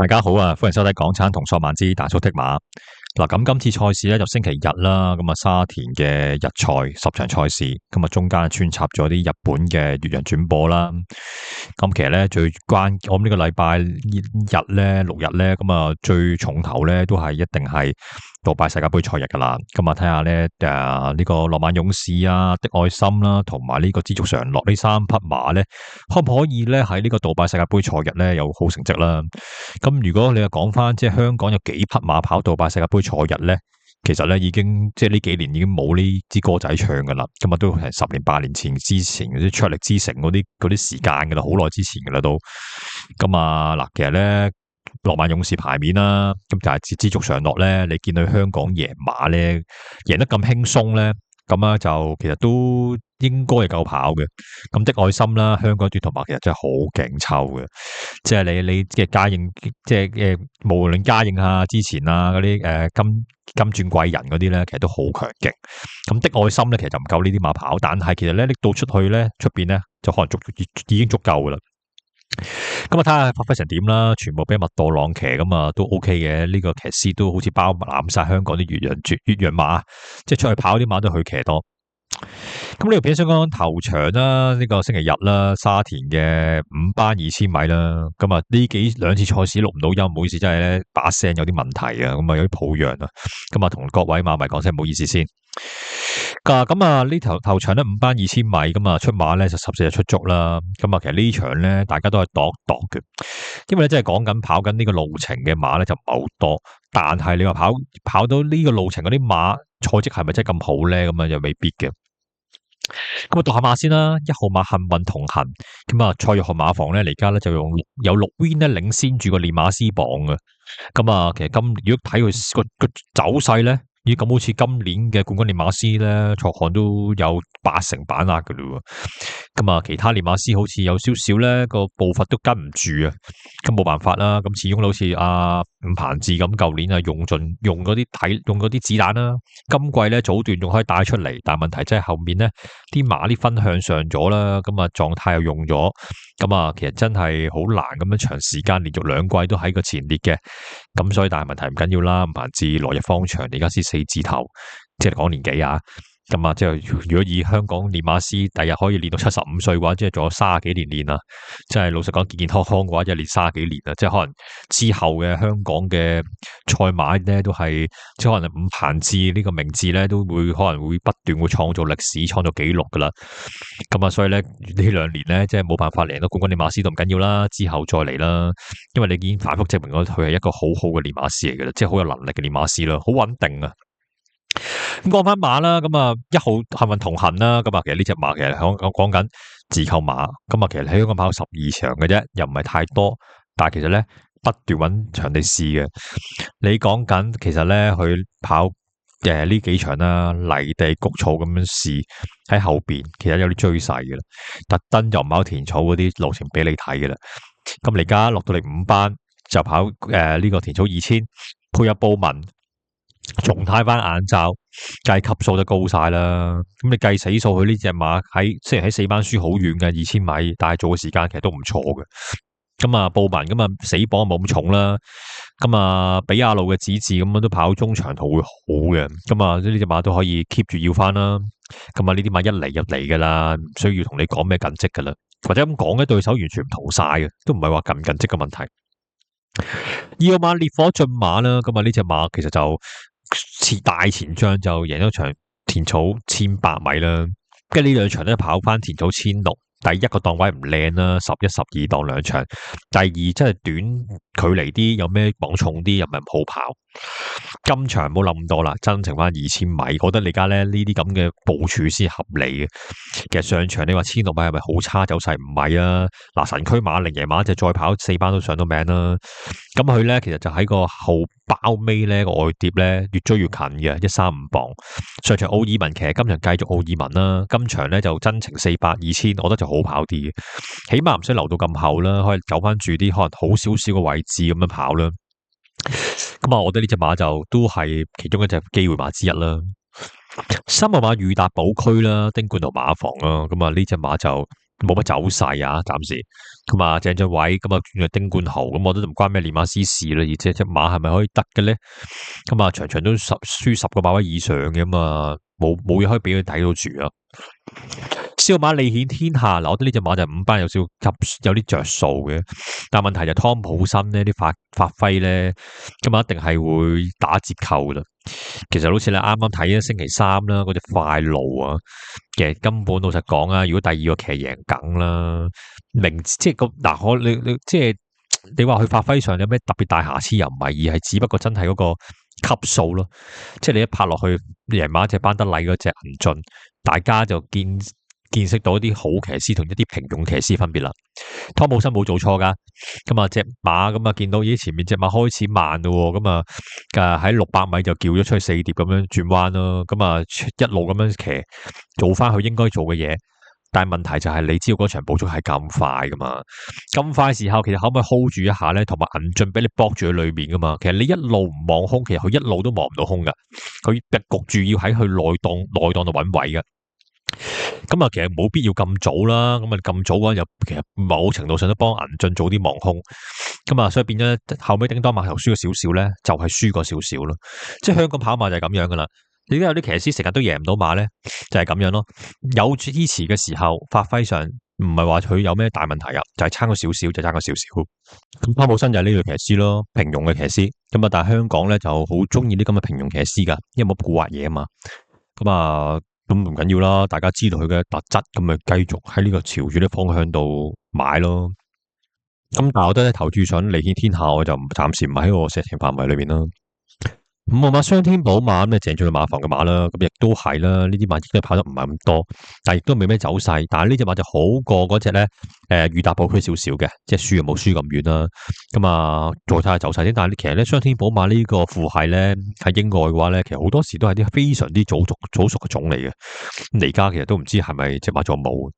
大家好啊，歡迎收睇港產同索萬之大叔的馬。嗱，咁今次賽事咧就星期日啦，咁啊沙田嘅日賽10場賽事，咁啊中間穿插咗啲日本嘅越洋轉播啦。咁其實咧我諗呢個禮拜日咧6日咧，咁啊最重頭咧都係一定係杜拜世界盃賽日噶啦。咁啊睇下咧呢個羅曼勇士啊、的愛心啦，同埋呢個知足常樂呢3匹馬咧，可唔可以咧喺呢個杜拜世界盃賽日咧有好成績啦？咁如果你又講翻，即係香港有幾匹馬跑杜拜世界盃賽日咧，其實咧已經即係呢幾年已經冇呢支歌仔唱噶啦，咁啊都係10年8年前之前嗰啲卓力之城嗰啲時間噶啦，好耐之前噶啦都。咁啊嗱，其實咧羅曼勇士牌面啦，咁就係知足常樂咧，你見到香港贏馬咧贏得咁輕鬆咧，咁啊就其實都應該係夠跑嘅。咁的愛心啦，香港短途馬其實真係好勁抽嘅，即係你嘅嘉應，即係無論嘉應啊之前啊嗰啲金鑽貴人嗰啲咧，其實都好強勁。咁的愛心咧，其實就唔夠呢啲馬跑，但係其實咧拎到出去咧，出邊咧就可能已經足夠噶啦。咁啊睇下發揮成點啦，全部俾麥道朗騎，咁啊都 OK 嘅。呢個騎師都好似包攬晒香港啲越洋馬，即係出去跑啲馬都去騎多。咁呢條片想講頭場啦，呢個星期日啦，沙田嘅5班2000米啦。咁啊呢兩次賽事錄唔到音，唔好意思，真係咧把聲有啲問題啊，咁啊有啲抱恙啊。咁啊同各位馬迷講聲唔好意思先。咁啊呢頭場咧5班2000米，咁啊出馬咧就14日出足啦。咁啊其實呢場咧大家都係度嘅，因為咧真係講緊跑緊呢個路程嘅馬咧就唔係好多，但係你話跑到呢個路程嗰啲馬賽績係咪真係咁好咧？咁啊又未必嘅。咁啊讀下馬先啦，1號馬幸運同行，咁啊蔡約翰馬房咧而家咧就有6 win 咧領先住個練馬師榜嘅。咁啊其實如果睇佢個走勢咧，咁好似今年嘅冠軍練馬師咧，蔡漢都有80%把握嘅咯。咁啊其他練馬師好似有少少咧個步伐都跟唔住啊，咁冇辦法啦。咁始終好似伍彭志咁，舊年啊用嗰啲子彈啦，今季咧早段仲可以帶出嚟，但係問題即係後面咧啲馬啲分向上咗啦，咁啊狀態又用咗，咁啊其實真係好難咁樣長時間連續2季都喺個前列嘅。咁所以但係問題唔緊要啦，伍彭志來日方長，而家先4字頭，即係講年紀啊。咁啊，即係如果以香港練馬師第日可以練到75歲嘅話，即係仲有30幾年練啦。即係老實講，健健康康嘅話，即係練30幾年啦。即係可能之後嘅香港嘅賽馬咧，都係即係可能伍彭志呢個名字咧，都會可能會不斷會創造歷史、創造紀錄噶啦。咁啊，所以咧呢2年咧，即係冇辦法贏到冠軍練馬師都唔緊要啦，之後再嚟啦。因為你已經反覆證明咗佢係一個好好嘅練馬師嚟嘅啦，即係好有能力嘅練馬師啦，好穩定啊。咁講翻馬啦，咁啊1號幸運同行啦，咁啊其實呢隻馬其實講緊自購馬，咁啊其實喺香港跑12場嘅啫，又唔係太多，但係其實咧不斷揾場地試嘅。你講緊其實咧佢跑呢幾場啦，泥地谷草咁樣試喺後邊，其實有啲追勢嘅啦，特登又唔跑田草嗰啲路程俾你睇嘅啦。咁你而家落到嚟5班就跑呢個田草2000，配入布文。重睇翻眼罩，計級數就高晒啦。咁你計死數，佢呢隻馬雖然喺4班輸好遠嘅2000米，但係做嘅時間其實都唔錯嘅。咁啊，布文咁啊死磅冇咁重啦。咁啊，比亞路嘅指示咁樣都跑中長途會好嘅。咁啊，呢隻馬都可以 keep 住要翻啦。咁啊，呢啲馬一嚟入嚟噶啦，唔需要同你講咩近績噶啦，或者咁講咧，對手完全唔同晒嘅，都唔係話近唔近績嘅問題。2號馬烈火駿馬啦，咁啊呢隻馬其實就大前仗就贏咗場田草1100米啦，跟住呢2場咧跑翻田草1600，第一個檔位唔靚啦，11、12檔2場，第二真係短距離啲，有咩磅重啲又唔係好跑。今場冇諗咁多啦，增程翻2000米，覺得你而家咧呢啲咁嘅部署先合理嘅。其實上場你話1600米係咪好差走勢？唔係啊，嗱神驅馬靈贏馬就再跑4班都上到名啦。咁佢咧其實就喺個後包尾咧個外碟咧越追越近嘅135磅。上場奧爾文騎，今場繼續奧爾文啦。今場咧就增程400、2000，我覺得就好跑啲嘅，起碼唔使留到咁後啦，可以走翻住啲可能好少少嘅位置咁樣跑啦。咁啊，我覺得呢隻馬就都係其中一隻機會馬之一啦。3號馬裕達寶區啦，丁冠圖馬房啦，咁啊呢隻馬就冇乜走勢啊，暫時。咁啊，鄭俊偉咁啊轉咗丁冠豪，咁我都唔關咩練馬師事啦，而且隻馬係咪可以得嘅咧？咁啊，場場都輸10個馬位以上嘅嘛，冇嘢可以俾佢睇到住啊。燒馬利顯天下，嗱，我覺得呢隻馬就5班有少有啲着數嘅，但係問題就湯普森呢啲發揮咧，咁啊一定係會打折扣噶啦。其實好似你啱啱睇咗星期三啦，嗰隻快路啊，其實根本老實講啊，如果第二個騎贏梗啦，即係個嗱，你即係你話佢發揮上有咩特別大瑕疵又唔係，而係只不過真係嗰個級數咯。即係你一拍落去贏馬隻班德禮嗰隻銀進，大家就見識到一啲好騎師同一啲平庸騎師分別啦。湯姆森冇做錯噶，咁啊隻馬咁啊見到咦前面隻馬開始慢咯，咁啊喺600米就叫咗出去4碟咁樣轉彎咯，咁啊一路咁樣騎做翻佢應該做嘅嘢。但係問題就係你知道嗰場捕捉係咁快噶嘛，咁快時候其實可唔可以 hold 住一下咧？同埋銀進俾你搏住喺裏面噶嘛，其實你一路唔望空，其實佢一路都望唔到空噶，佢焗住要喺佢內檔度揾位噶。咁啊，其實冇必要咁早啦。咁啊，咁早嘅話，又其實某程度上都幫銀進早啲望空。咁啊，所以變咗後尾叮當馬頭輸咗少少咧，就係輸過少少咯。即係香港跑馬就係咁樣噶啦。你而家有啲騎師成日都贏唔到馬咧，就係咁樣咯。有支持嘅時候，發揮上唔係話佢有咩大問題啊，就係差咗少少，就差咗少少。咁湯普森就係呢類騎師咯，平庸嘅騎師。咁啊，但係香港咧就好中意啲咁嘅平庸騎師噶，因為冇蠱惑嘢啊嘛。咁啊。咁唔緊要啦，大家知道佢嘅特質，咁咪繼續喺呢個朝住啲方向度買咯。咁但係我覺得投注上利顯天下，我就暫時唔喺我射程範圍裏邊啦。5號馬雙天寶馬咁啊，鄭俊嘅馬房嘅馬啦，咁亦都係啦。呢啲馬亦都跑得唔係咁多，但係亦都未咩走勢。但係呢隻馬就好過嗰隻咧，裕達寶區少少嘅，即係輸又冇輸咁遠啦。咁啊，再睇下走勢先。但係其實咧，雙天寶馬呢個父系咧喺英外嘅話咧，其實好多時都係啲非常之早熟嘅種嚟嘅。咁而家其實都唔知係咪隻馬仲冇。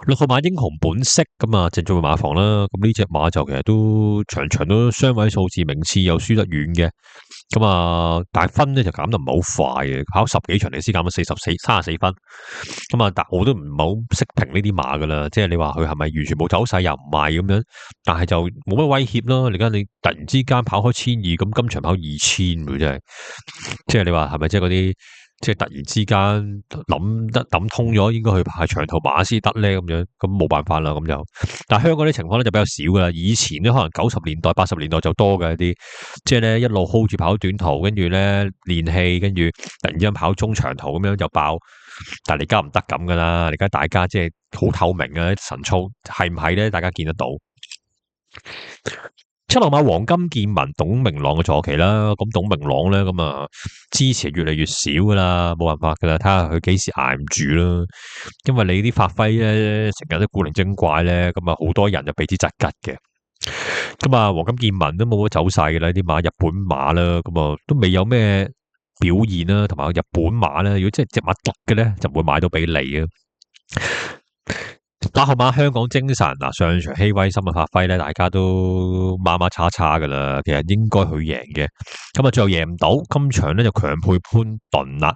6號馬英雄本色咁啊，正做馬房啦。咁呢隻馬就其實都場場都雙位數字名次又輸得遠嘅。咁啊，但係分咧就減得唔係好快嘅，跑10幾場你先減到34分。咁啊，但我都唔係好識評呢啲馬噶啦。即係你話佢係咪完全冇走勢又唔係咁樣，但係就冇乜威脅咯。而家你突然之間跑開1200，咁今場跑2000，真係，即係你話係咪即係嗰啲？即係突然之間諗通咗，應該去排長途馬先得咧，咁樣咁冇辦法啦，咁就。但係香港啲情況咧就比較少噶啦，以前咧可能90年代、80年代就多嘅一啲，即係咧一路 hold 住跑短途，跟住咧練氣，跟住突然之間跑中長途咁樣就爆。但係而家唔得咁噶啦，而家大家即係好透明啊，神操係唔係咧？大家見得到。7號馬黃金劍文董明朗嘅坐騎啦，咁董明朗咧咁啊支持越嚟越少噶啦，冇辦法噶啦，睇下佢幾時捱唔住啦。因為你啲發揮咧成日都古靈精怪咧，咁啊好多人就避之則吉嘅。咁啊黃金劍文都冇乜走勢嘅啦，啲馬日本馬啦，咁啊都未有咩表現啦，同埋日本馬咧，如果真係隻馬得嘅咧，就唔會買到俾你啊。8號馬香港精神嗱，上場希威森嘅發揮咧，大家都馬馬叉叉噶啦，其實應該佢贏嘅，咁啊最後贏唔到，今場咧就強配潘頓啦。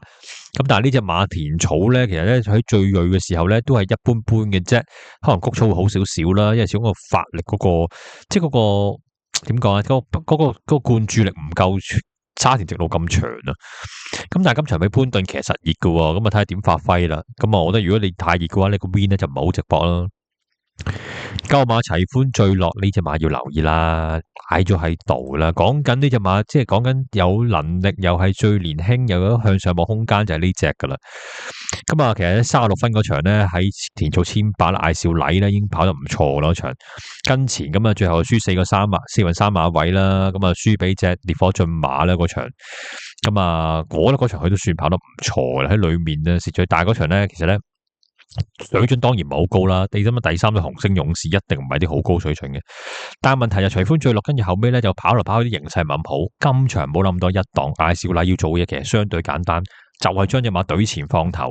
咁但係呢隻馬田草咧，其實咧喺最銳嘅時候咧都係一般般嘅啫，可能谷草會好少少啦，因為始終個發力嗰個，即係嗰個點講啊，嗰個灌注力唔夠沙田直路咁長啊。咁但係今場俾潘頓其實實熱嘅，咁啊睇下點發揮啦。咁啊，我覺得如果你太熱嘅話，你個 win 咧就唔係好直博啦。9號馬齊歡最落呢隻馬要留意啦，擺咗喺度啦。講緊呢隻馬，即係講緊有能力，又係最年輕，又有向上望空間，就係呢隻噶啦。咁啊，其實36分嗰場咧，喺田草18啦，艾少禮咧已經跑得唔錯啦。場跟前咁啊，最後輸4運3馬位啦，咁啊輸俾隻烈火駿馬啦嗰場。咁啊，我覺得嗰場佢都算跑得唔錯啦，喺裏面咧蝕咗，但係嗰場咧其實咧。水準當然唔係好高啦，第三嘅紅星勇士一定唔係啲好高水準嘅，但係問題就徐歡最落，跟住後尾咧就跑嚟跑去啲形勢唔係咁好，今場冇諗多一檔，艾少禮要做嘅嘢其實相對簡單，就係將隻馬懟前放頭，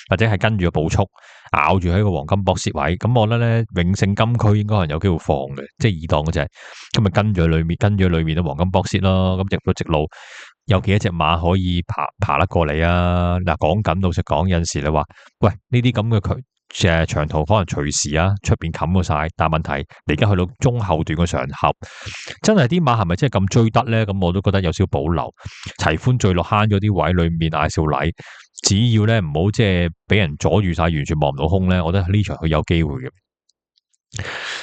或者係跟住個步速咬住喺個黃金博士位，咁我覺得咧永勝金區應該係有機會放嘅，即係二檔嗰隻，咁咪跟住裏面嘅黃金博士咯，咁直路。有幾多隻馬可以爬得過嚟啊？嗱，講緊老實講，有陣時你話，喂呢啲咁嘅長途可能隨時啊出邊冚過晒，但係問題你而家去到中後段嘅場合，真係啲馬係咪真係咁追得咧？咁我都覺得有少少保留。齊歡最落慳咗啲位裏面嗌少禮，只要咧唔好即係俾人阻住晒，完全望唔到空咧，我覺得呢場佢有機會嘅。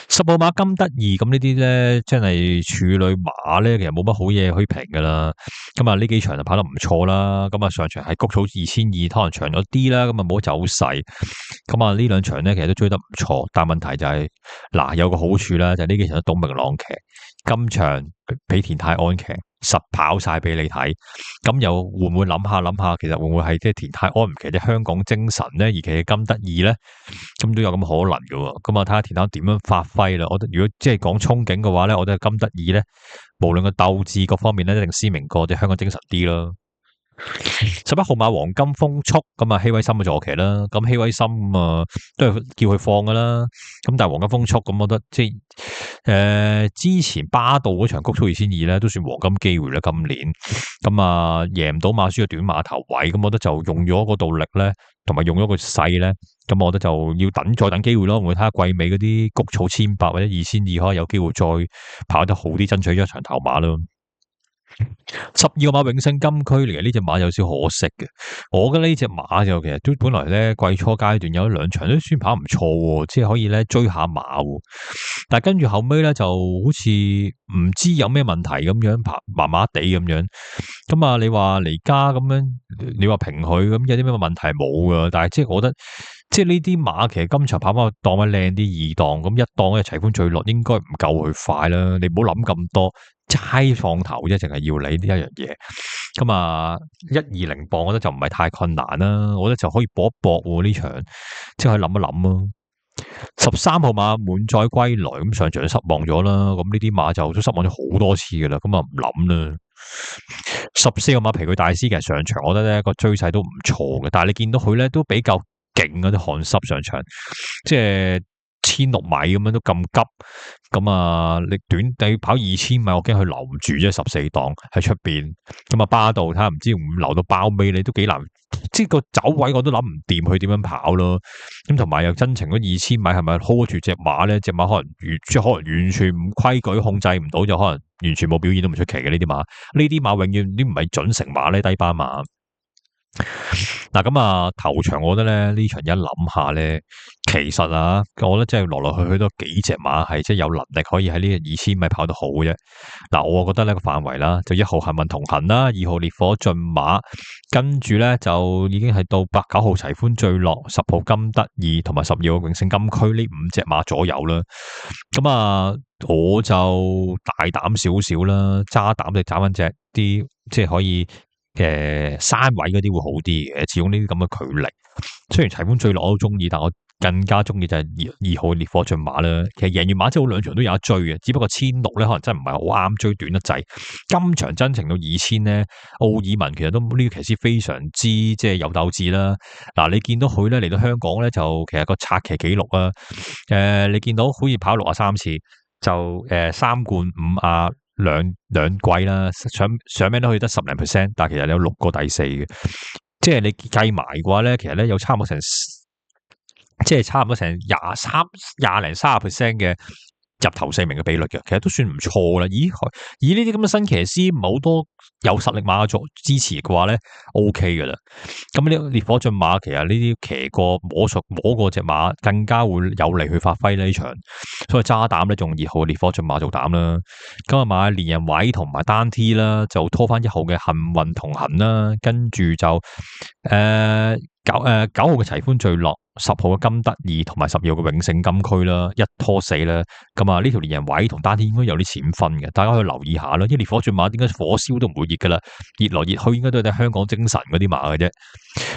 10號馬金得意咁呢啲咧，真係處女馬咧，其實冇乜好嘢可以評噶啦。咁啊呢幾場就跑得唔錯啦。咁啊上場係谷草2200，可能長咗啲啦。咁啊冇走勢。咁啊呢兩場咧，其實都追得唔錯。但係問題就係嗱，有個好處啦，就係呢幾場都董明朗騎，今場俾田泰安騎，實跑晒俾你睇。咁又會唔會諗下，其實會唔會係即係田泰安唔騎啲香港精神咧，而騎嘅金得意咧？咁都有咁可能嘅。咁啊睇下田泰安點樣發揮啦。我覺得如果即係講憧憬嘅話咧，我覺得金得意咧，無論個鬥志各方面咧，一定鮮明過啲香港精神啲咯。11號馬黃金風速，咁啊希威森嘅坐騎啦，咁希威森啊都係叫佢放噶啦，咁但係黃金風速咁，我覺得即係之前巴道嗰場谷草2200咧都算黃金機會啦，今年咁啊贏唔到馬輸嘅短馬頭位，咁我覺得就用咗嗰度力咧，同埋用咗個勢咧，咁我覺得就要再等機會咯，我睇下季尾嗰啲谷草1800或者2200可能有機會再跑得好啲，爭取咗一場頭馬咯。12個馬永勝金區嚟嘅呢隻馬有少可惜嘅，我覺得呢隻馬就其實都本來咧季初階段有兩場都算跑唔錯，即係可以咧追下馬，但係跟住後尾咧就好似唔知有咩問題咁樣，跑麻麻地咁樣。咁啊，你話嚟家咁樣，你話評佢咁有啲咩問題冇噶？但係即係我覺得，即係呢啲馬其實今場跑翻個檔位靚啲，二檔咁一檔嘅齊歡最落應該唔夠佢快啦。你唔好諗咁多。齋放頭啫，淨係要你呢一樣嘢。咁啊，120磅，我覺得就唔係太困難啦。我覺得就可以搏一搏呢場，即係諗一諗咯。13號馬滿載歸來，咁上場都失望咗啦。咁呢啲馬就都失望咗好多次噶啦。咁啊唔諗啦。14號馬皮具大師其實上場，我覺得咧個追勢都唔錯嘅，但係你見到佢咧都比較勁嗰啲汗濕上場，即係。1600米咁樣都咁急，咁啊你跑2000米，我驚佢留唔住啫，14檔喺出邊，咁啊巴道睇下唔知唔留到包尾，你都幾難，即係個走位我都諗唔掂佢點樣跑咯。咁同埋又真情嗰2000米係咪 hold 住隻馬咧？隻馬可能完全唔規矩，控制唔到，就可能完全冇表現都唔出奇嘅呢啲馬。呢啲馬永遠都唔係準成馬咧，低班馬。嗱咁啊，頭場我覺得咧呢場一諗下咧，其實啊，我覺得真係來來去去都幾隻馬係即係有能力可以喺呢個2000米跑得好嘅啫。嗱，我覺得呢個範圍啦，就1號幸運同行啦，2號烈火駿馬，跟住咧就已經係到9號齊歡最落，10號金得意同埋12號永勝金區呢5隻馬左右啦。咁啊，我就大膽少少啦，揸膽就揸翻隻啲即係可以。山位嗰啲會好啲嘅，始終呢啲咁嘅距離。雖然齊歡最落我都中意，但我更加中意就係2號烈火駿馬啦。其實贏完馬之後兩場都有得追嘅，只不過1600咧可能真係唔係好啱追短得滯。今場真情到2000咧，奧爾文其實都呢個騎師非常之即係有鬥志啦。嗱，你見到佢咧嚟到香港咧就其實個策騎紀錄啊，你見到好似跑63次就3冠5亞。兩季啦，上面都去得10%，但係其實你有6個第4嘅，即係你計埋嘅話咧，其實咧有差唔多成，即係差唔多成20零30%嘅入頭4名嘅比率嘅，其實都算唔錯啦。以呢啲咁嘅新騎師，唔係好多有實力馬做支持嘅話咧 ，OK 噶啦。咁呢烈火駿馬，其實呢啲騎過摸過隻馬，更加會有利去發揮呢場。所以揸膽咧，仲2號烈火駿馬做膽啦。今日買連人位同埋單 T 啦，就拖翻1號嘅幸運同行啦，跟住就9號嘅齊歡最落，10號嘅金得意同埋12號嘅永勝金區啦，一拖4啦。咁啊，呢條連人位同單 T 應該有啲錢分嘅，大家可以留意下啦。因為烈火駿馬點解火燒都唔會熱噶啦，熱來熱去應該都係啲香港精神嗰啲馬嘅啫。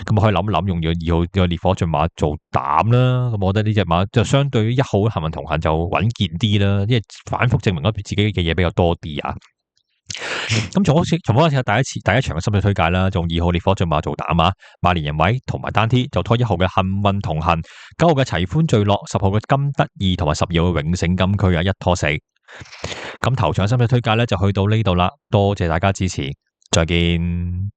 咁可以諗諗用咗2號嘅烈火駿馬做膽啦。咁我覺得呢隻馬就相對於1號嘅幸運同行就穩健啲啦，因為反覆證明咗自己嘅嘢比較多啲啊。咁重複一次第一場嘅心水推介啦，用2號烈火駿馬做膽啊，買連人位同埋單 T 就拖1號嘅幸運同行，9號嘅齊歡最落，10號嘅金得意同埋12號嘅永勝金區啊，一拖4。咁頭場心水推介咧就去到呢度啦，多謝大家支持，再見。